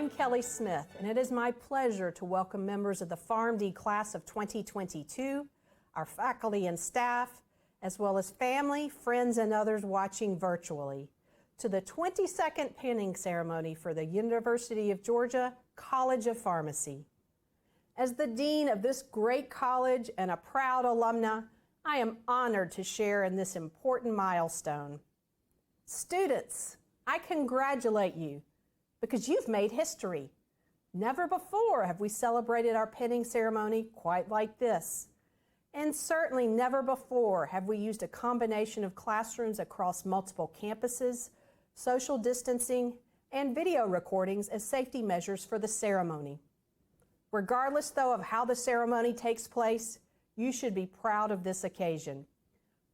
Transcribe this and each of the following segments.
I'm Kelly Smith, and it is my pleasure to welcome members of the Pharm.D class of 2022, our faculty and staff, as well as family, friends, and others watching virtually, to the 22nd pinning ceremony for the University of Georgia College of Pharmacy. As the dean of this great college and a proud alumna, I am honored to share in this important milestone. Students, I congratulate you because you've made history. Never before have we celebrated our pinning ceremony quite like this. And certainly never before have we used a combination of classrooms across multiple campuses, social distancing, and video recordings as safety measures for the ceremony. Regardless, though, of how the ceremony takes place, you should be proud of this occasion.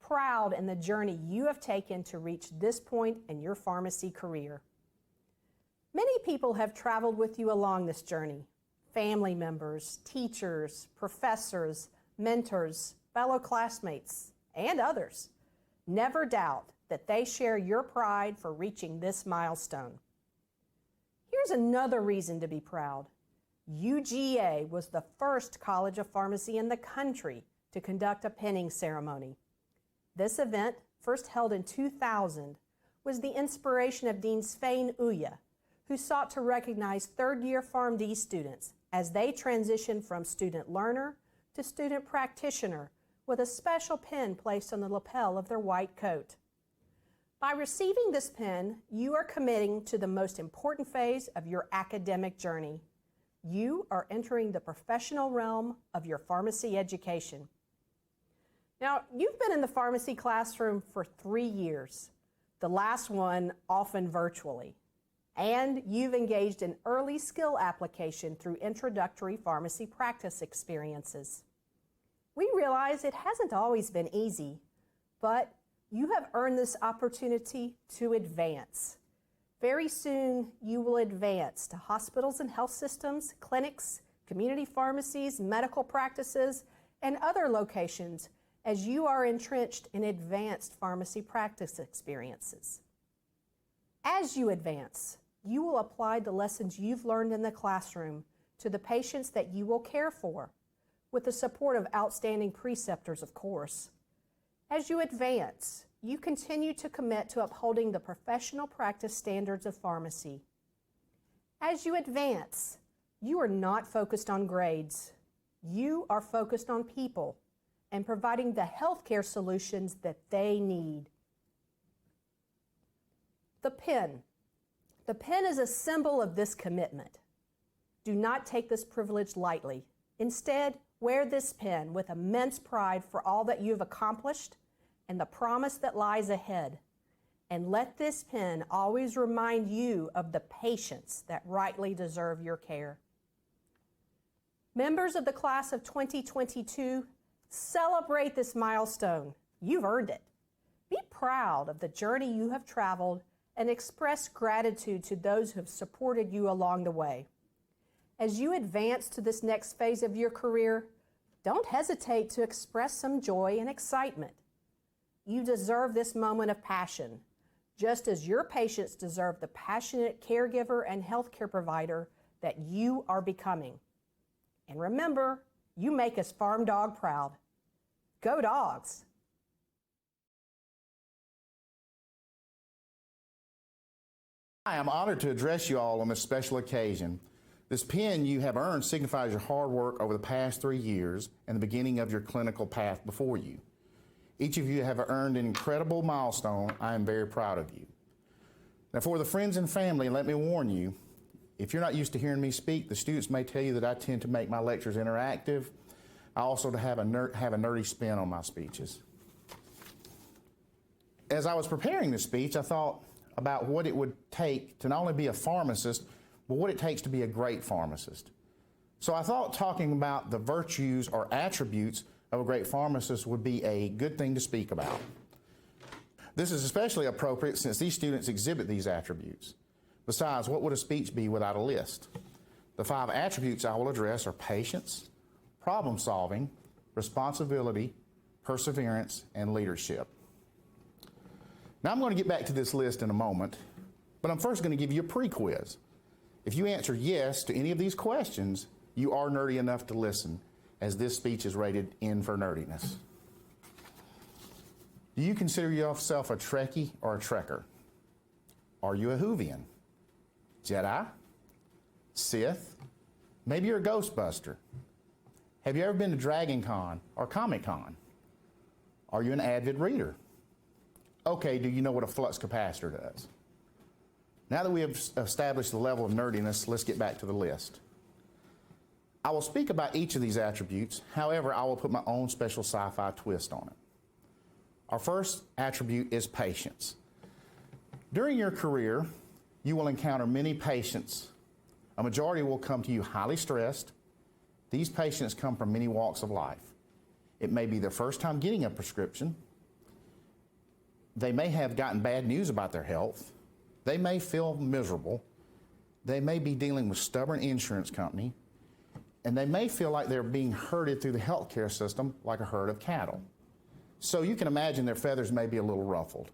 Proud in the journey you have taken to reach this point in your pharmacy career. Many people have traveled with you along this journey. Family members, teachers, professors, mentors, fellow classmates, and others. Never doubt that they share your pride for reaching this milestone. Here's another reason to be proud. UGA was the first college of pharmacy in the country to conduct a pinning ceremony. This event, first held in 2000, was the inspiration of Dean Svein Uya, who sought to recognize third-year Pharm.D students as they transitioned from student learner to student practitioner with a special pin placed on the lapel of their white coat. By receiving this pin, you are committing to the most important phase of your academic journey. You are entering the professional realm of your pharmacy education. Now, you've been in the pharmacy classroom for 3 years, the last one often virtually, and you've engaged in early skill application through introductory pharmacy practice experiences. We realize it hasn't always been easy, but you have earned this opportunity to advance. Very soon, you will advance to hospitals and health systems, clinics, community pharmacies, medical practices, and other locations as you are entrenched in advanced pharmacy practice experiences. As you advance, you will apply the lessons you've learned in the classroom to the patients that you will care for, with the support of outstanding preceptors, of course. As you advance, you continue to commit to upholding the professional practice standards of pharmacy. As you advance, you are not focused on grades. You are focused on people and providing the healthcare solutions that they need. The pin. The pin is a symbol of this commitment. Do not take this privilege lightly. Instead, wear this pin with immense pride for all that you've accomplished and the promise that lies ahead. And let this pin always remind you of the patients that rightly deserve your care. Members of the class of 2022, celebrate this milestone. You've earned it. Be proud of the journey you have traveled and express gratitude to those who have supported you along the way. As you advance to this next phase of your career, don't hesitate to express some joy and excitement. You deserve this moment of passion, just as your patients deserve the passionate caregiver and healthcare provider that you are becoming. And remember, you make us Pharm Dog proud. Go Dogs! I am honored to address you all on this special occasion. This pin you have earned signifies your hard work over the past 3 years and the beginning of your clinical path before you. Each of you have earned an incredible milestone. I am very proud of you. Now, for the friends and family, let me warn you, if you're not used to hearing me speak, the students may tell you that I tend to make my lectures interactive. I also have a nerdy spin on my speeches. As I was preparing this speech, I thought about what it would take to not only be a pharmacist, but what it takes to be a great pharmacist. So I thought talking about the virtues or attributes of a great pharmacist would be a good thing to speak about. This is especially appropriate since these students exhibit these attributes. Besides, what would a speech be without a list? The 5 attributes I will address are patience, problem solving, responsibility, perseverance, and leadership. Now I'm going to get back to this list in a moment, but I'm first going to give you a pre-quiz. If you answer yes to any of these questions, you are nerdy enough to listen, as this speech is rated N for nerdiness. Do you consider yourself a Trekkie or a Trekker? Are you a Whovian? Jedi? Sith? Maybe you're a Ghostbuster. Have you ever been to Dragon Con or Comic Con? Are you an avid reader? Okay, do you know what a flux capacitor does? Now that we have established the level of nerdiness, let's get back to the list. I will speak about each of these attributes. However, I will put my own special sci-fi twist on it. Our first attribute is patience. During your career, you will encounter many patients. A majority will come to you highly stressed. These patients come from many walks of life. It may be their first time getting a prescription. They may have gotten bad news about their health. They may feel miserable. They may be dealing with a stubborn insurance company. And they may feel like they're being herded through the healthcare system like a herd of cattle. So you can imagine their feathers may be a little ruffled.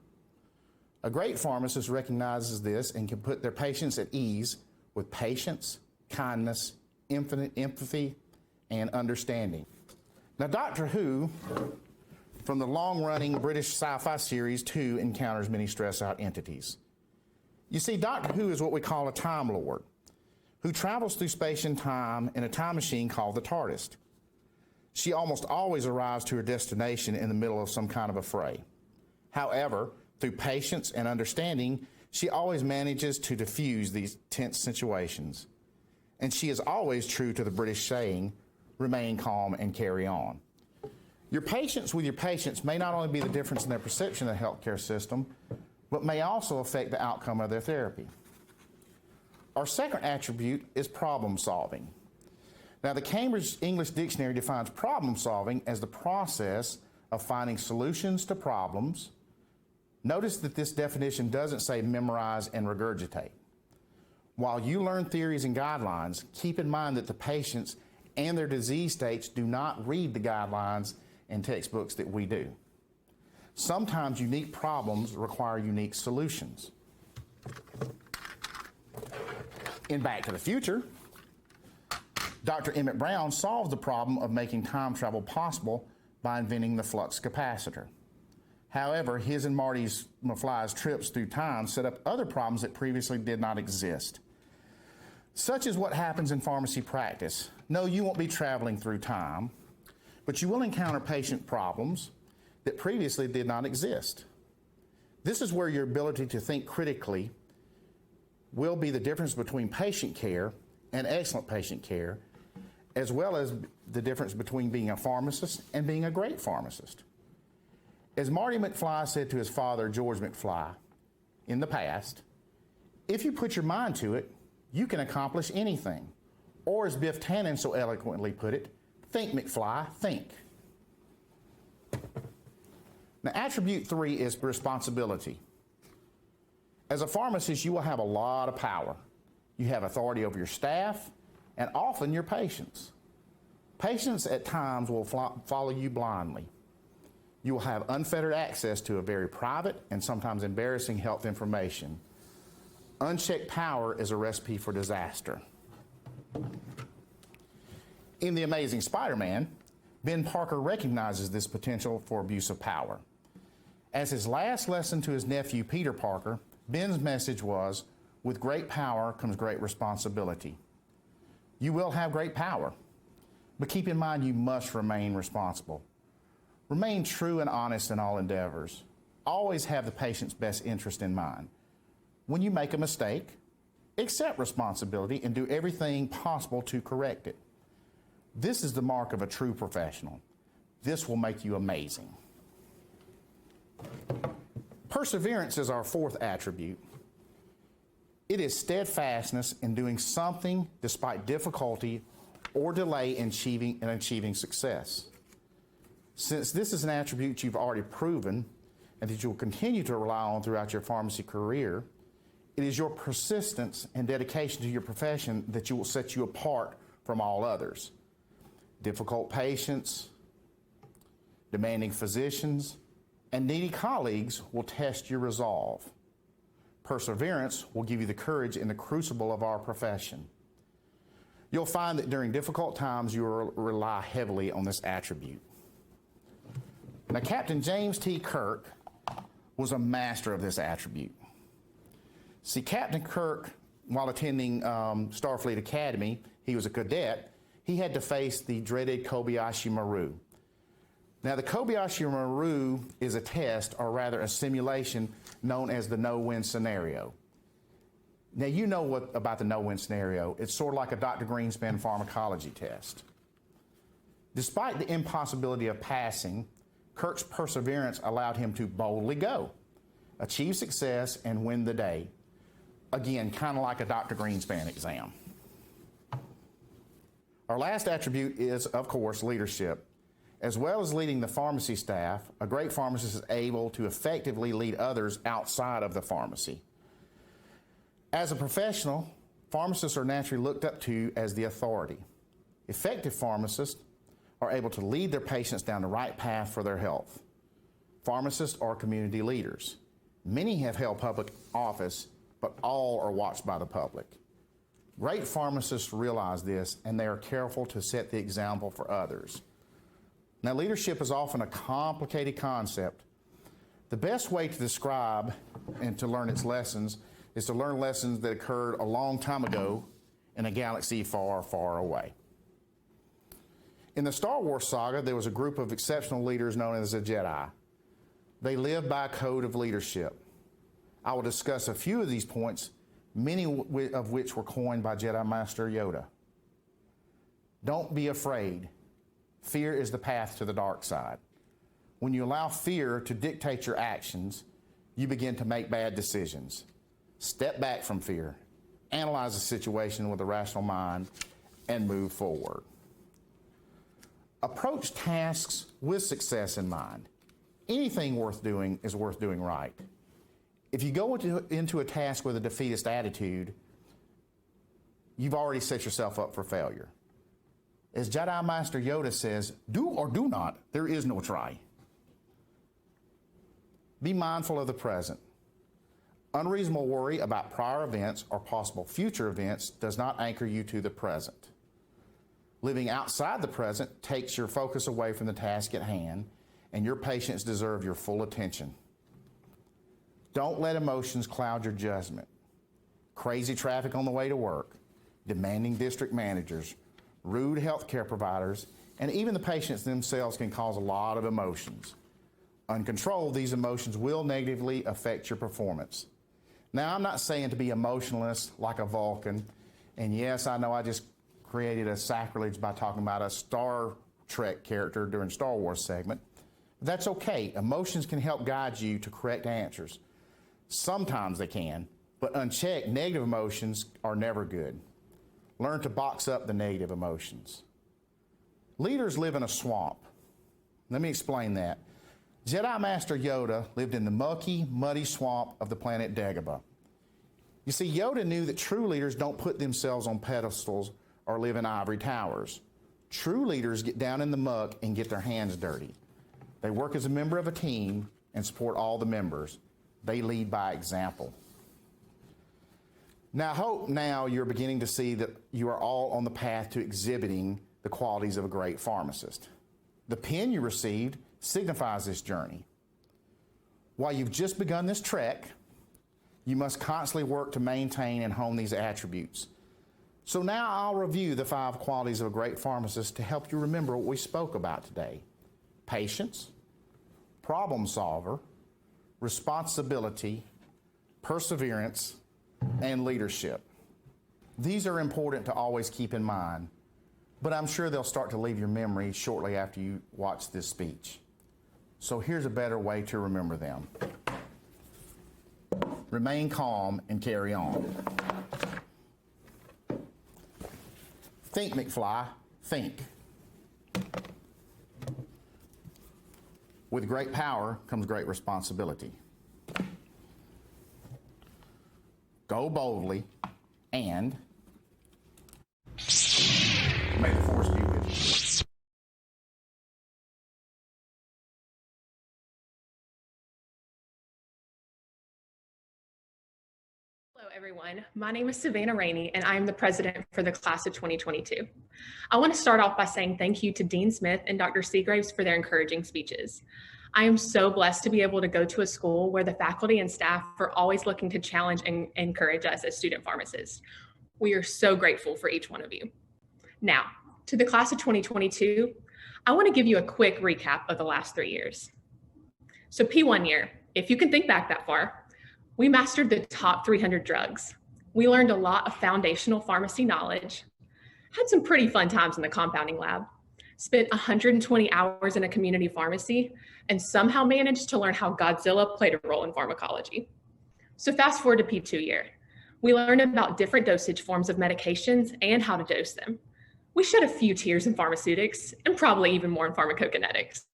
A great pharmacist recognizes this and can put their patients at ease with patience, kindness, infinite empathy, and understanding. Now, Doctor Who, from the long-running British sci-fi series, too encounters many stress-out entities. You see, Doctor Who is what we call a Time Lord, who travels through space and time in a time machine called the TARDIS. She almost always arrives to her destination in the middle of some kind of a fray. However, through patience and understanding, she always manages to diffuse these tense situations. And she is always true to the British saying, remain calm and carry on. Your patience with your patients may not only be the difference in their perception of the healthcare system, but may also affect the outcome of their therapy. Our second attribute is problem solving. Now, the Cambridge English Dictionary defines problem solving as the process of finding solutions to problems. Notice that this definition doesn't say memorize and regurgitate. While you learn theories and guidelines, keep in mind that the patients and their disease states do not read the guidelines and textbooks that we do. Sometimes unique problems require unique solutions. In Back to the Future, Dr. Emmett Brown solved the problem of making time travel possible by inventing the flux capacitor. However, his and Marty McFly's trips through time set up other problems that previously did not exist. Such is what happens in pharmacy practice. No, you won't be traveling through time, but you will encounter patient problems that previously did not exist. This is where your ability to think critically will be the difference between patient care and excellent patient care, as well as the difference between being a pharmacist and being a great pharmacist. As Marty McFly said to his father, George McFly, in the past, if you put your mind to it, you can accomplish anything. Or as Biff Tannen so eloquently put it, think, McFly, think. Now, attribute 3 is responsibility. As a pharmacist, you will have a lot of power. You have authority over your staff and often your patients. Patients at times will follow you blindly. You will have unfettered access to a very private and sometimes embarrassing health information. Unchecked power is a recipe for disaster. In The Amazing Spider-Man, Ben Parker recognizes this potential for abuse of power. As his last lesson to his nephew, Peter Parker, Ben's message was, with great power comes great responsibility. You will have great power, but keep in mind you must remain responsible. Remain true and honest in all endeavors. Always have the patient's best interest in mind. When you make a mistake, accept responsibility and do everything possible to correct it. This is the mark of a true professional. This will make you amazing. Perseverance is our fourth attribute. It is steadfastness in doing something despite difficulty or delay in achieving success. Since this is an attribute you've already proven and that you'll continue to rely on throughout your pharmacy career, it is your persistence and dedication to your profession that will set you apart from all others. Difficult patients, demanding physicians, and needy colleagues will test your resolve. perseverance will give you the courage in the crucible of our profession. You'll find that during difficult times, you will rely heavily on this attribute. Now, Captain James T. Kirk was a master of this attribute. See, Captain Kirk, while attending Starfleet Academy, he was a cadet, he had to face the dreaded Kobayashi Maru. Now, the Kobayashi Maru is a test, or rather a simulation, known as the no-win scenario. Now, you know what about the no-win scenario. It's sort of like a Dr. Greenspan pharmacology test. Despite the impossibility of passing, Kirk's perseverance allowed him to boldly go, achieve success, and win the day. Again, kind of like a Dr. Greenspan exam. Our last attribute is, of course, leadership. As well as leading the pharmacy staff, a great pharmacist is able to effectively lead others outside of the pharmacy. As a professional, pharmacists are naturally looked up to as the authority. Effective pharmacists are able to lead their patients down the right path for their health. Pharmacists are community leaders. Many have held public office, but all are watched by the public. Great pharmacists realize this, and they are careful to set the example for others. Now, leadership is often a complicated concept. The best way to describe and to learn its lessons is to learn lessons that occurred a long time ago in a galaxy far, far away. In the Star Wars saga, there was a group of exceptional leaders known as the Jedi. They lived by a code of leadership. I will discuss a few of these points, many of which were coined by Jedi Master Yoda. Don't be afraid. Fear is the path to the dark side. When you allow fear to dictate your actions, you begin to make bad decisions. Step back from fear, analyze the situation with a rational mind, and move forward. Approach tasks with success in mind. Anything worth doing is worth doing right. If you go into a task with a defeatist attitude, you've already set yourself up for failure. As Jedi Master Yoda says, do or do not, there is no try. Be mindful of the present. Unreasonable worry about prior events or possible future events does not anchor you to the present. Living outside the present takes your focus away from the task at hand, and your patients deserve your full attention. Don't let emotions cloud your judgment. Crazy traffic on the way to work, demanding district managers, rude healthcare providers, and even the patients themselves can cause a lot of emotions. Uncontrolled, these emotions will negatively affect your performance. Now, I'm not saying to be emotionless like a Vulcan, and yes, I know I just created a sacrilege by talking about a Star Trek character during Star Wars segment. That's okay. Emotions can help guide you to correct answers. Sometimes they can, but unchecked, negative emotions are never good. Learn to box up the negative emotions. Leaders live in a swamp. Let me explain that. Jedi Master Yoda lived in the mucky, muddy swamp of the planet Dagobah. You see, Yoda knew that true leaders don't put themselves on pedestals or live in ivory towers. True leaders get down in the muck and get their hands dirty. They work as a member of a team and support all the members. They lead by example. Now, I hope now you're beginning to see that you are all on the path to exhibiting the qualities of a great pharmacist. The pin you received signifies this journey. While you've just begun this trek, you must constantly work to maintain and hone these attributes. So now I'll review the 5 qualities of a great pharmacist to help you remember what we spoke about today. Patience, problem solver, responsibility, perseverance, and leadership. These are important to always keep in mind, but I'm sure they'll start to leave your memory shortly after you watch this speech. So here's a better way to remember them. Remain calm and carry on. Think, McFly, think. With great power comes great responsibility. Go boldly, and may the force be with you. Everyone, my name is Savannah Rainey, and I am the president for the class of 2022. I want to start off by saying thank you to Dean Smith and Dr. Seagraves for their encouraging speeches. I am so blessed to be able to go to a school where the faculty and staff are always looking to challenge and encourage us as student pharmacists. We are so grateful for each one of you. Now, to the class of 2022, I want to give you a quick recap of the last 3 years. So P1 year, if you can think back that far, we mastered the top 300 drugs. We learned a lot of foundational pharmacy knowledge, had some pretty fun times in the compounding lab, spent 120 hours in a community pharmacy, and somehow managed to learn how Godzilla played a role in pharmacology. So fast forward to P2 year. We learned about different dosage forms of medications and how to dose them. We shed a few tears in pharmaceutics and probably even more in pharmacokinetics.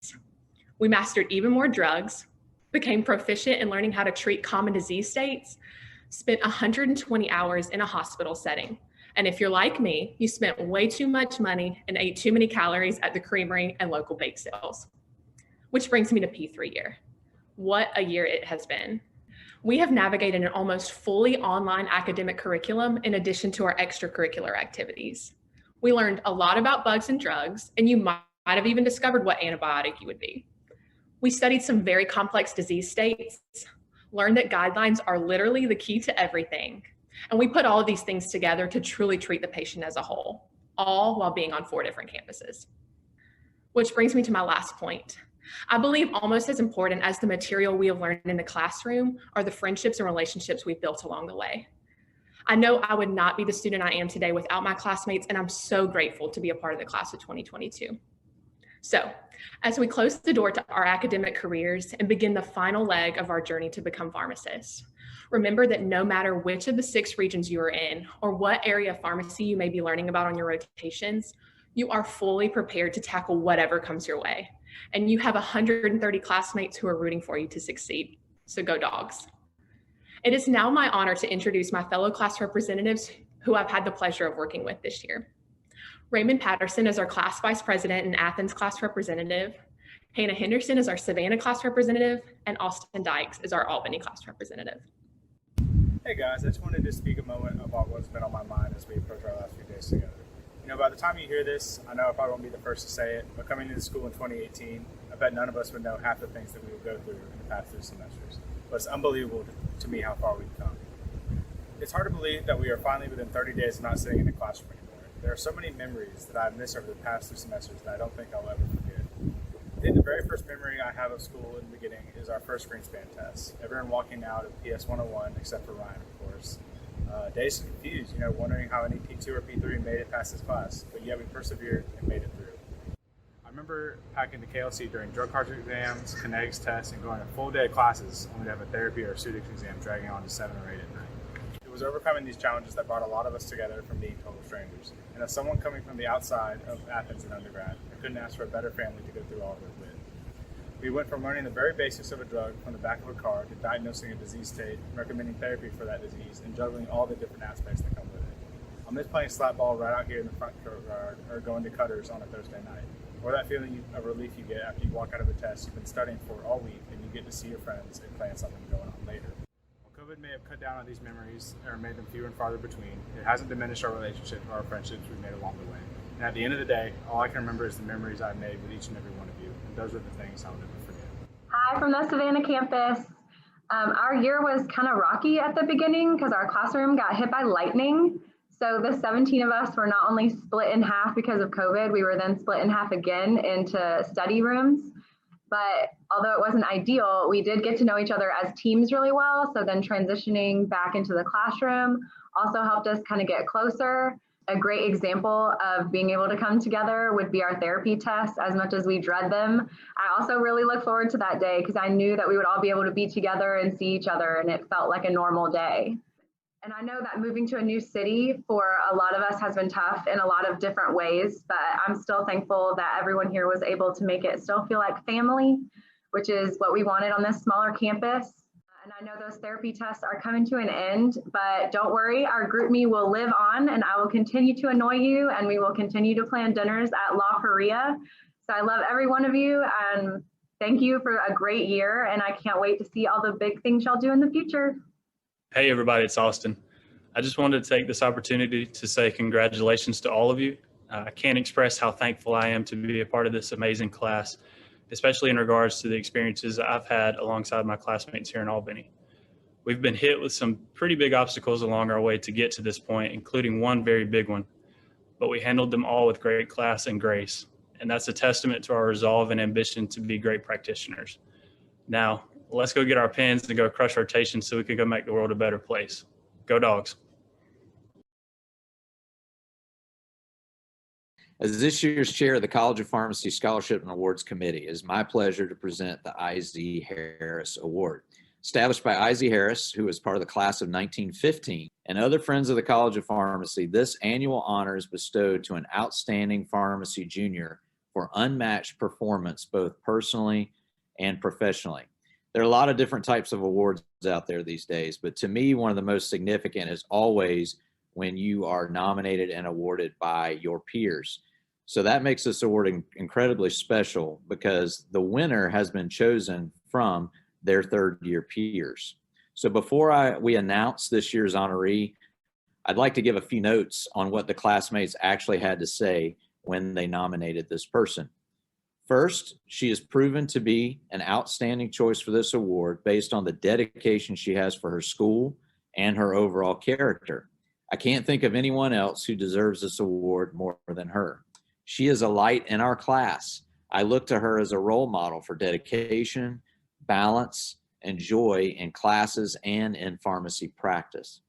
We mastered even more drugs, became proficient in learning how to treat common disease states, spent 120 hours in a hospital setting. And if you're like me, you spent way too much money and ate too many calories at the creamery and local bake sales. Which brings me to P3 year. What a year it has been. We have navigated an almost fully online academic curriculum in addition to our extracurricular activities. We learned a lot about bugs and drugs, and you might have even discovered what antibiotic you would be. We studied some very complex disease states, learned that guidelines are literally the key to everything. And we put all of these things together to truly treat the patient as a whole, all while being on 4 different campuses. Which brings me to my last point. I believe almost as important as the material we have learned in the classroom are the friendships and relationships we've built along the way. I know I would not be the student I am today without my classmates, and I'm so grateful to be a part of the class of 2022. So, as we close the door to our academic careers and begin the final leg of our journey to become pharmacists, remember that no matter which of the 6 regions you are in or what area of pharmacy you may be learning about on your rotations, you are fully prepared to tackle whatever comes your way. And you have 130 classmates who are rooting for you to succeed. So go dogs. It is now my honor to introduce my fellow class representatives who I've had the pleasure of working with this year. Raymond Patterson is our class vice president and Athens class representative. Hannah Henderson is our Savannah class representative, and Austin Dykes is our Albany class representative. Hey guys, I just wanted to speak a moment about what's been on my mind as we approach our last few days together. You know, by the time you hear this, I know I probably won't be the first to say it, but coming into school in 2018, I bet none of us would know half the things that we would go through in the past 3 semesters. But it's unbelievable to me how far we've come. It's hard to believe that we are finally within 30 days of not sitting in a classroom anymore. There are so many memories that I've missed over the past 2 semesters that I don't think I'll ever forget. I think the very first memory I have of school in the beginning is our first Greenspan test. Everyone walking out of PS 101, except for Ryan, of course. Days confused, wondering how any P2 or P3 made it past this class, but yet we persevered and made it through. I remember packing the KLC during drug cartridge exams, kinetics tests, and going a full day of classes only to have a therapy or pseudix exam dragging on to 7 or 8 at night. It was overcoming these challenges that brought a lot of us together from being total strangers. And as someone coming from the outside of Athens in undergrad, I couldn't ask for a better family to go through all of it with. We went from learning the very basics of a drug from the back of a car to diagnosing a disease state, recommending therapy for that disease, and juggling all the different aspects that come with it. I'll miss playing slap ball right out here in the front courtyard or going to Cutters on a Thursday night. Or that feeling of relief you get after you walk out of a test you've been studying for all week and you get to see your friends and plan something going on later. While COVID may have cut down on these memories or made them fewer and farther between, it hasn't diminished our relationships or our friendships we've made along the way. And at the end of the day, all I can remember is the memories I've made with each and every one of you. And those are the things I'll never forget. Hi from the Savannah campus. Our year was kind of rocky at the beginning because our classroom got hit by lightning. So the 17 of us were not only split in half because of COVID, we were then split in half again into study rooms. But although it wasn't ideal, we did get to know each other as teams really well. So then transitioning back into the classroom also helped us kind of get closer. A great example of being able to come together would be our therapy tests. As much as we dread them, I also really look forward to that day because I knew that we would all be able to be together and see each other, and it felt like a normal day. And I know that moving to a new city for a lot of us has been tough in a lot of different ways, but I'm still thankful that everyone here was able to make it still feel like family, which is what we wanted on this smaller campus. And I know those therapy tests are coming to an end, but don't worry, our group me will live on and I will continue to annoy you and we will continue to plan dinners at La Feria. So I love every one of you and thank you for a great year. And I can't wait to see all the big things y'all do in the future. Hey everybody, it's Austin. I just wanted to take this opportunity to say congratulations to all of you. I can't express how thankful I am to be a part of this amazing class, especially in regards to the experiences I've had alongside my classmates here in Albany. We've been hit with some pretty big obstacles along our way to get to this point, including one very big one, but we handled them all with great class and grace. And that's a testament to our resolve and ambition to be great practitioners. Now, let's go get our pens and go crush rotations so we can go make the world a better place. Go Dogs. As this year's chair of the College of Pharmacy Scholarship and Awards Committee, it is my pleasure to present the I.Z. Harris Award. Established by I.Z. Harris, who was part of the class of 1915, and other friends of the College of Pharmacy, this annual honor is bestowed to an outstanding pharmacy junior for unmatched performance both personally and professionally. There are a lot of different types of awards out there these days, but to me, one of the most significant is always when you are nominated and awarded by your peers. So that makes this award incredibly special because the winner has been chosen from their third-year peers. So before we announce this year's honoree, I'd like to give a few notes on what the classmates actually had to say when they nominated this person. First, she has proven to be an outstanding choice for this award based on the dedication she has for her school and her overall character. I can't think of anyone else who deserves this award more than her. She is a light in our class. I look to her as a role model for dedication, balance, and joy in classes and in pharmacy practice.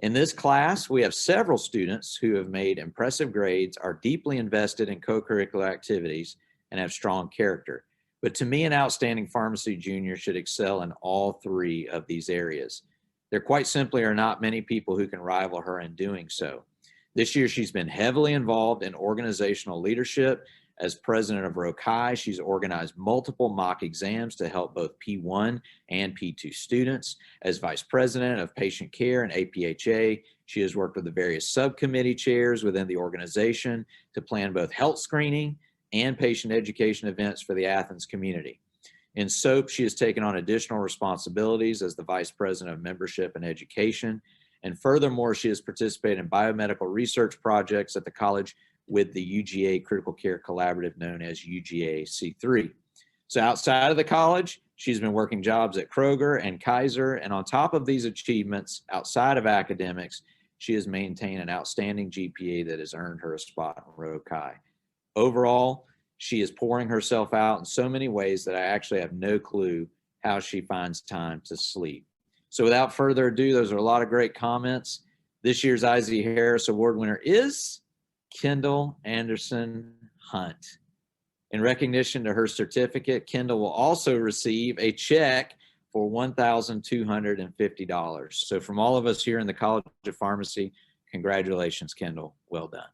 In this class, we have several students who have made impressive grades, are deeply invested in co-curricular activities, and have strong character. But to me, an outstanding pharmacy junior should excel in all three of these areas. There quite simply are not many people who can rival her in doing so. This year, she's been heavily involved in organizational leadership. As president of Rho Chi, she's organized multiple mock exams to help both P1 and P2 students. As vice president of patient care and APHA, she has worked with the various subcommittee chairs within the organization to plan both health screening and patient education events for the Athens community. In SOAP, she has taken on additional responsibilities as the Vice President of Membership and Education. And furthermore, she has participated in biomedical research projects at the college with the UGA Critical Care Collaborative known as UGA C3. So outside of the college, she's been working jobs at Kroger and Kaiser. And on top of these achievements, outside of academics, she has maintained an outstanding GPA that has earned her a spot in Rho Chi. Overall, she is pouring herself out in so many ways that I actually have no clue how she finds time to sleep. So without further ado, those are a lot of great comments. This year's I.Z. Harris Award winner is Kendall Anderson Hunt. In recognition to her certificate, Kendall will also receive a check for $1,250. So from all of us here in the College of Pharmacy, congratulations, Kendall. Well done.